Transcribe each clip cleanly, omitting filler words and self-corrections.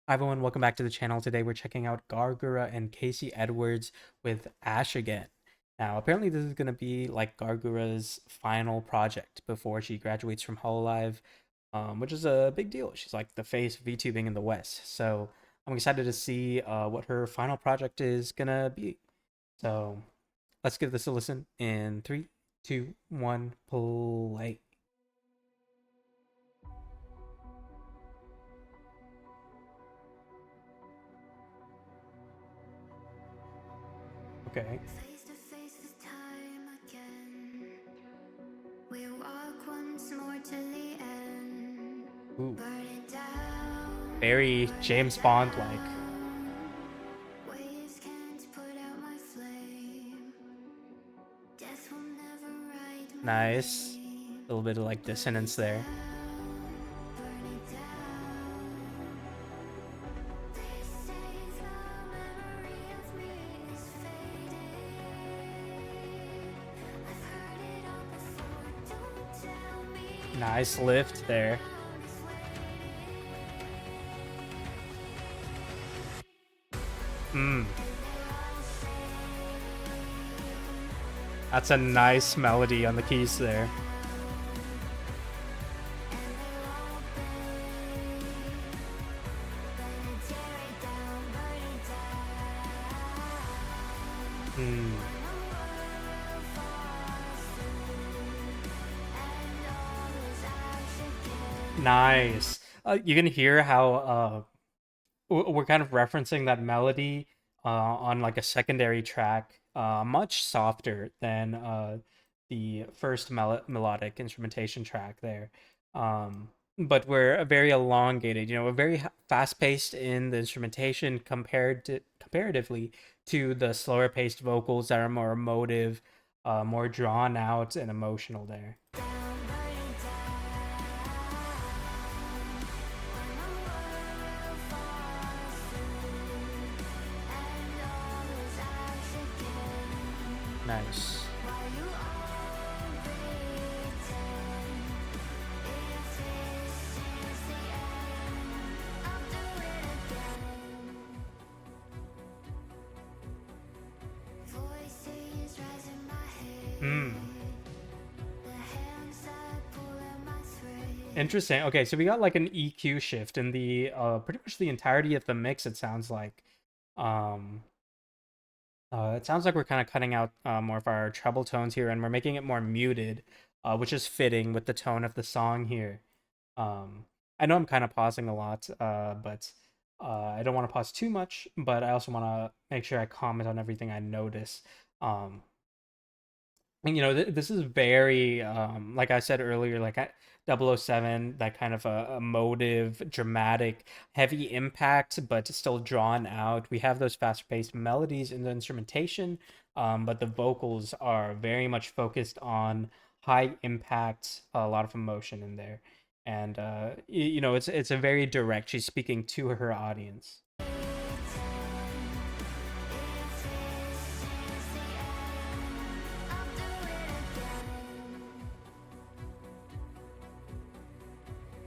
Hi everyone, welcome back to the channel. Today we're checking out Gawr Gura and Casey Edwards with Ash again. Now, apparently this is going to be like Gawr Gura's final project before she graduates from hololive, which is a big deal. She's like the face of VTubing in the West. So I'm excited to see what her final project is going to be. So let's give this a listen in 3, 2, 1, play. Okay. Face to face with time again. We walk once more to the end. Ooh, Burn it down, very burn it James Bond like. down. Waves can't put out my flame. Death will never write my Nice. name. A little bit of like Burn dissonance it there. down, burn it down. They say the memory of me is fading. I've heard it all before. Don't tell me Nice the lift there. unknown is Hmm. waiting. And they all say That's a nice melody on the keys down, there. and they won't bend. Gonna tear it down, burn it down. Hmm. When the world falls through and all is ash again. Nice. You can hear how we're kind of referencing that melody on like a secondary track, much softer than the first melodic instrumentation track there. But we're very elongated, we're very fast paced in the instrumentation comparatively to the slower paced vocals that are more emotive, more drawn out and emotional there. Down, burn it down. When the world falls through and all is ash again. Nice. While you all pretend, if this is the end, I'll do it again. Voices rise in my Hmm. head. The hands that pull at my thread. Interesting. Okay, so we got like an EQ shift in the pretty much the entirety of the mix, it sounds like. Um it sounds like we're kind of cutting out more of our treble tones here and we're making it more muted, which is fitting with the tone of the song here. I know I'm kind of pausing a lot, but I don't want to pause too much, but I also want to make sure I comment on everything I notice. Um, and this is very like I said earlier, like at 007, that kind of a emotive, dramatic, heavy impact, but still drawn out. We have those fast-paced melodies in the instrumentation, but the vocals are very much focused on high impact, a lot of emotion in there. And it's a very direct, she's speaking to her audience.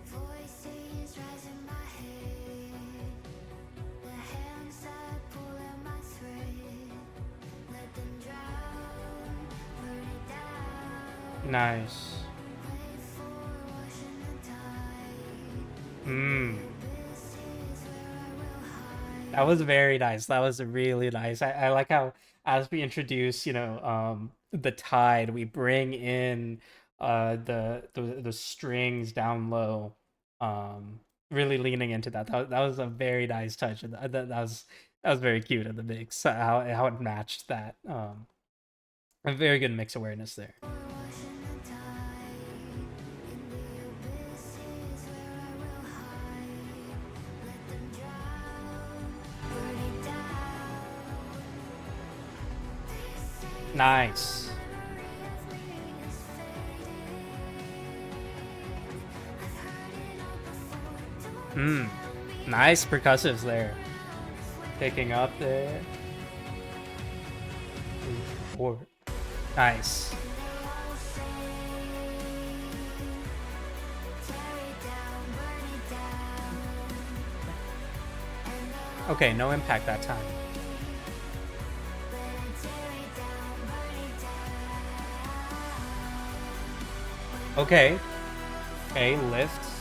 Voices rise in my head. The hands that pull at my thread. Let them drown, burn it down. Nice. Wait for washing the tide. In Hmm. the abysses where I will That hide. was very nice. That was really nice. I like how as we introduce, the tide, we bring in the strings down low. Really leaning into that. That was a very nice touch. And that was very cute in the mix. How it matched that. A very good mix awareness there. Washing the tide. In the abysses where I will hide. Let them drown, burn it down. They say Nice. the memory of me is fading. I've heard it all before. Don't Hmm. tell me Nice the percussives there. unknown is Picking up there. waiting. 3, 4. Nice. And they all say, tear it down, burn it down. Okay, no impact that time. Okay. Okay, lifts.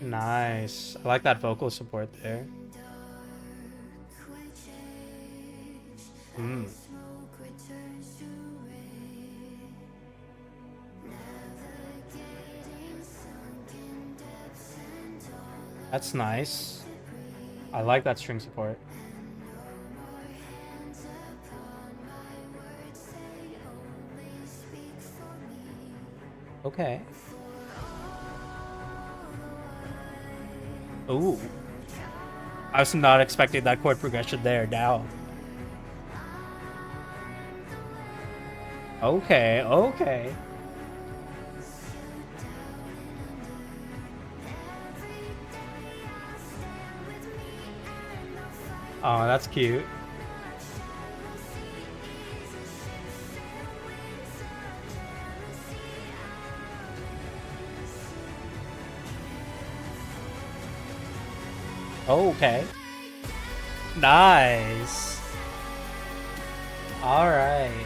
Nice. I like that vocal support there. Hmm. That's nice. I like that string support. Okay. Ooh. I was not expecting that chord progression there. Now. Okay. Okay. Oh, that's cute. Okay. Nice. All right.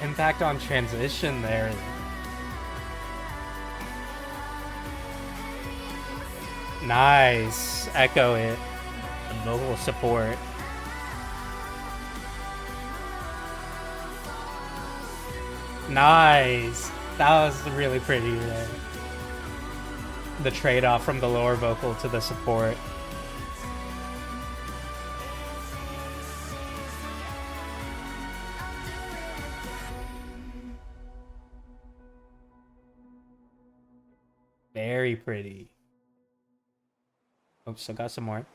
Impact on transition there. Nice. Echo it. The vocal support. Nice. That was really pretty there. The trade off from the lower vocal to the support. Very pretty. Oops, I got some more.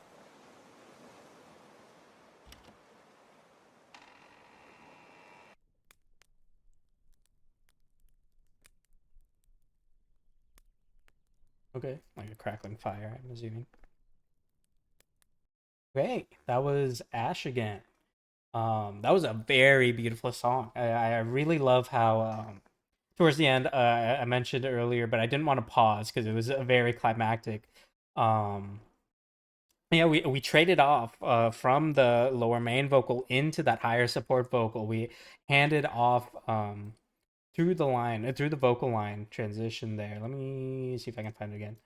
Okay, like a crackling fire, I'm assuming. Okay, that was Ash again. That was a very beautiful song. I really love how towards the end, I mentioned earlier, but I didn't want to pause because it was a very climactic. Um, yeah, we traded off from the lower main vocal into that higher support vocal. We handed off through the line, through the vocal line transition there. Let me see if I can find it again.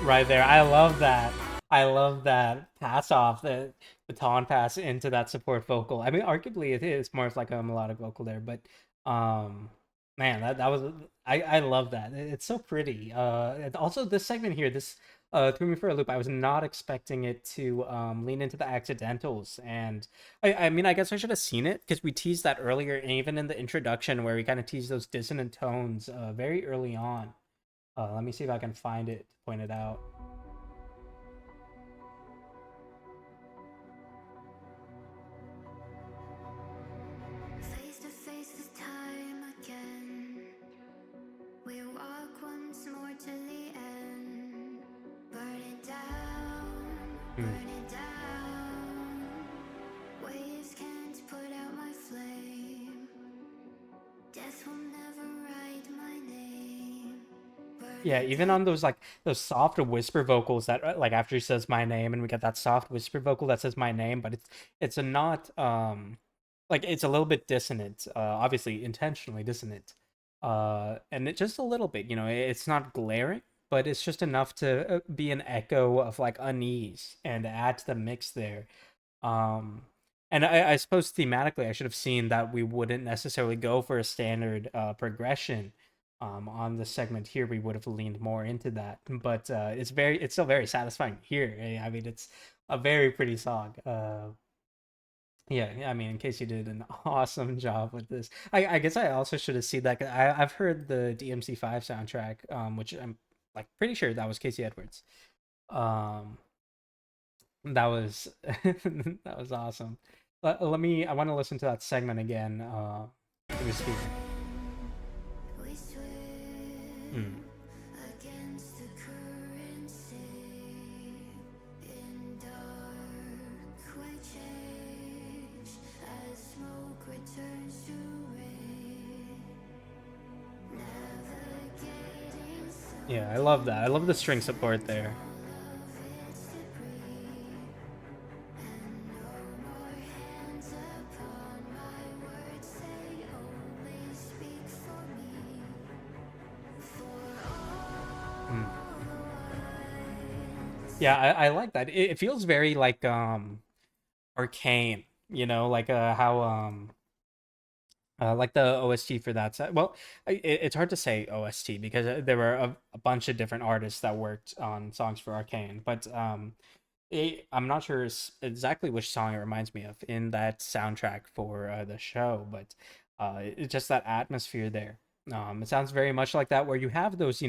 Right there. I love that. I love that pass off, the baton pass into that support vocal. I mean, arguably it is more of like a melodic vocal there, but um man, that was I love that. It's so pretty. And also this segment here, this threw me for a loop. I was not expecting it to lean into the accidentals, and I mean, I guess I should have seen it because we teased that earlier, and even in the introduction where we kind of teased those dissonant tones very early on. Let me see if I can find it to point it out. Face to face with time again. We walk once more to the end. Burn it down, Hmm. burn it down. Waves can't put out my flame. Death will never write my name. Burn Yeah, it even down. on those like those soft whisper vocals that like after he says my name and we get that soft whisper vocal that says my name, but it's a not like it's a little bit dissonant, obviously intentionally dissonant. And it just a little bit, it's not glaring, but it's just enough to be an echo of like unease and add to the mix there. Um, and I suppose thematically, I should have seen that we wouldn't necessarily go for a standard progression. On the segment here, we would have leaned more into that, but it's still very satisfying here. I mean, it's a very pretty song. Yeah, yeah, I mean, Casey did an awesome job with this. I guess I also should have seen that. 'Cause I've heard the DMC5 soundtrack, which I'm like pretty sure that was Casey Edwards. Um, that was that was awesome. Let me. I want to listen to that segment again. Let me see. We swim Mm. against the current, safe in dark. We change as smoke returns to rain. Navigating Yeah, I sound love that. and I love the string support distance, there. all of its debris. And no more hands upon my words, say only speak for me. For Mm. all the ones Yeah, I like that. It feels very like arcane. You know, like how like the OST for that set. Well, it's hard to say OST because there were a bunch of different artists that worked on songs for Arcane, but I'm not sure exactly which song it reminds me of in that soundtrack for the show, but it's just that atmosphere there. It sounds very much like that, where you have those,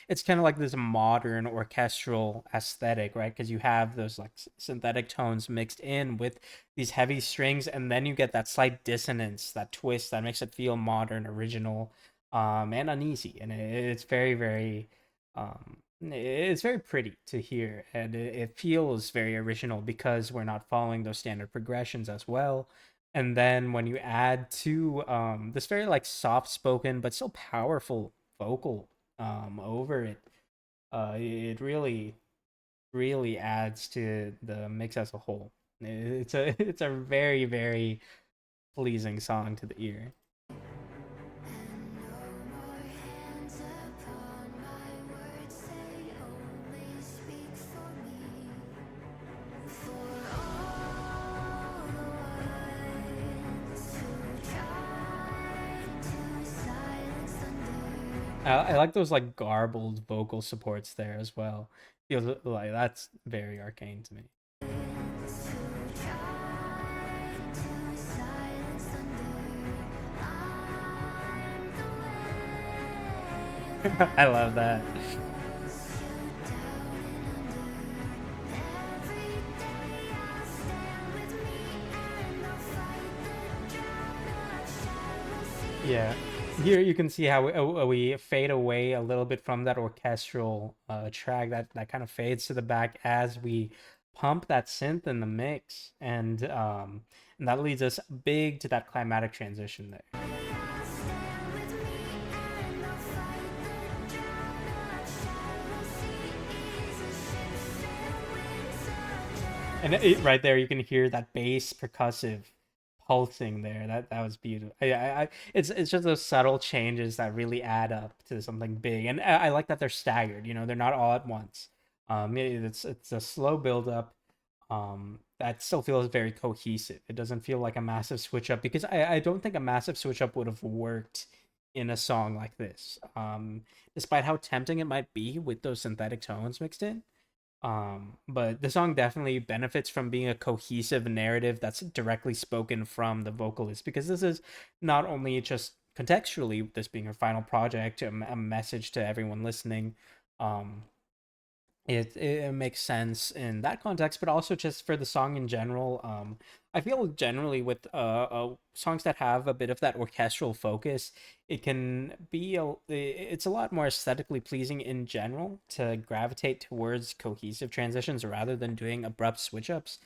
it's kind of like this modern orchestral aesthetic, right? Because you have those like synthetic tones mixed in with these heavy strings, and then you get that slight dissonance, that twist that makes it feel modern, original, and uneasy, and it's very, very it's very pretty to hear, and it feels very original because we're not following those standard progressions as well. And then when you add to this very like soft spoken but still powerful vocal over it, it really really adds to the mix as a whole. It's a it's a very very pleasing song to the ear. and no more hands upon my words, say only speak for me. For all the ones who tried to silence thunder, I like those like garbled vocal supports there as well. Feels like that's very arcane to me. who tried to silence thunder. I'm the way I that love that. pulls you down and under. Every day I'll stand with me and I'll fight the drown of shallow Yeah. seas. Here you can see how we fade away a little bit from that orchestral track that kind of fades to the back as we pump that synth in the mix, and that leads us big to that climatic transition there. I'll stand with me and I'll fight the drown of shallow seas. A ship sail winds of And jealousy. right there you can hear that bass percussive pulsing there. That was beautiful. It's just those subtle changes that really add up to something big, and I like that they're staggered. They're not all at once. It's a slow build up. That still feels very cohesive. It doesn't feel like a massive switch up because I don't think a massive switch up would have worked in a song like this. Despite how tempting it might be with those synthetic tones mixed in. But the song definitely benefits from being a cohesive narrative that's directly spoken from the vocalist because this is not only just contextually this being her final project, a message to everyone listening. Um, it makes sense in that context, but also just for the song in general. I feel generally with songs that have a bit of that orchestral focus, it can be it's a lot more aesthetically pleasing in general to gravitate towards cohesive transitions rather than doing abrupt switch ups.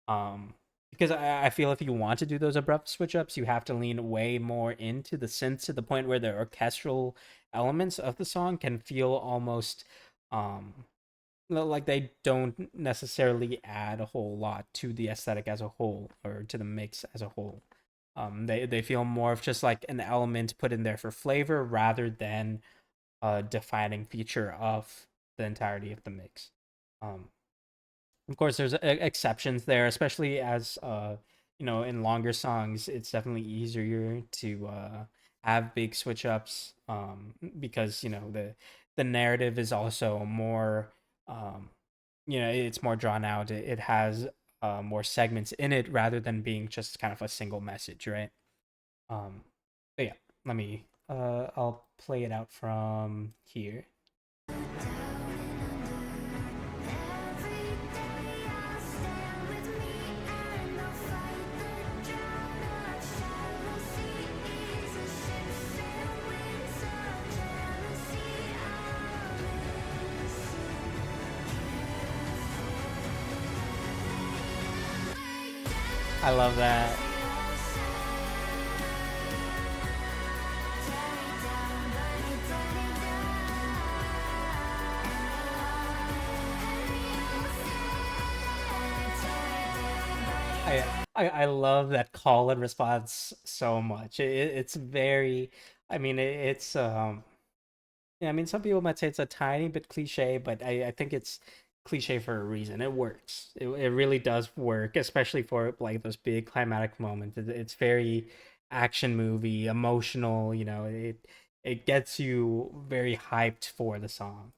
Um, because I feel if you want to do those abrupt switch ups, you have to lean way more into the synths to the point where the orchestral elements of the song can feel almost um like they don't necessarily add a whole lot to the aesthetic as a whole or to the mix as a whole. They feel more of just like an element put in there for flavor rather than a defining feature of the entirety of the mix. Um, of course, there's exceptions there, especially as in longer songs, it's definitely easier to have big switch ups because the narrative is also more um, it's more drawn out. It has more segments in it rather than being just kind of a single message, right? Um, but yeah, let me I'll play it out from here. I love that. I love that call and response so much. It's very, I mean, it's yeah, I mean, some people might say it's a tiny bit cliche, but I think it's cliche for a reason. It works. It really does work, especially for like those big climatic moments. It's very action movie, emotional. You know, it gets you very hyped for the song.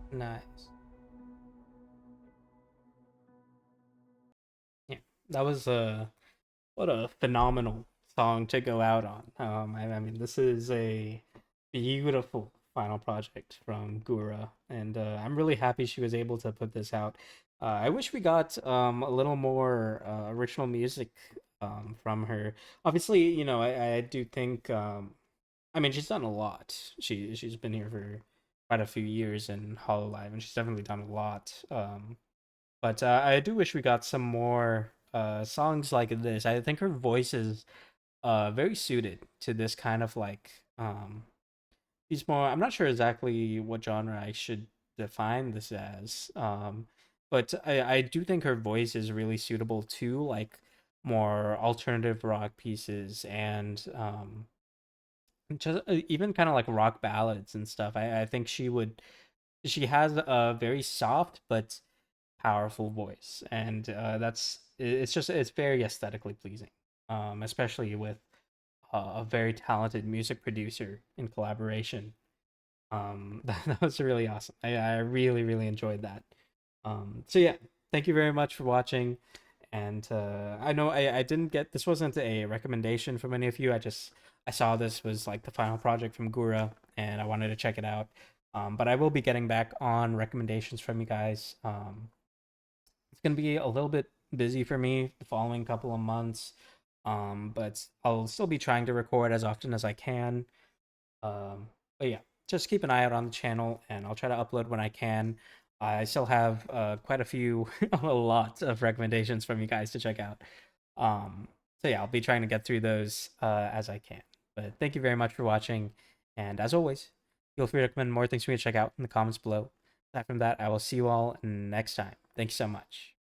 Nice. Yeah, that was what a phenomenal song to go out on. I mean, this is a beautiful final project from Gura, and I'm really happy she was able to put this out. I wish we got a little more original music from her. Obviously, you know, I do think I mean she's done a lot. She's been here for quite a few years in hololive, and she's definitely done a lot. But I do wish we got some more songs like this. I think her voice is very suited to this kind of like she's more, I'm not sure exactly what genre I should define this as. But I do think her voice is really suitable to like more alternative rock pieces and just even kind of like rock ballads and stuff. I think she has a very soft but powerful voice, and it's just it's very aesthetically pleasing, especially with a very talented music producer in collaboration. That was really awesome. I really really enjoyed that. So yeah, thank you very much for watching. And I know I didn't get this wasn't a recommendation from any of you. I saw this was like the final project from Gura, and I wanted to check it out. But I will be getting back on recommendations from you guys. It's gonna be a little bit busy for me the following couple of months, but I'll still be trying to record as often as I can. But yeah, just keep an eye out on the channel, and I'll try to upload when I can. I still have quite a few, a lot of recommendations from you guys to check out. So yeah, I'll be trying to get through those as I can. But thank you very much for watching, and as always, feel free to recommend more things for me to check out in the comments below. Aside from that, I will see you all next time. Thanks so much.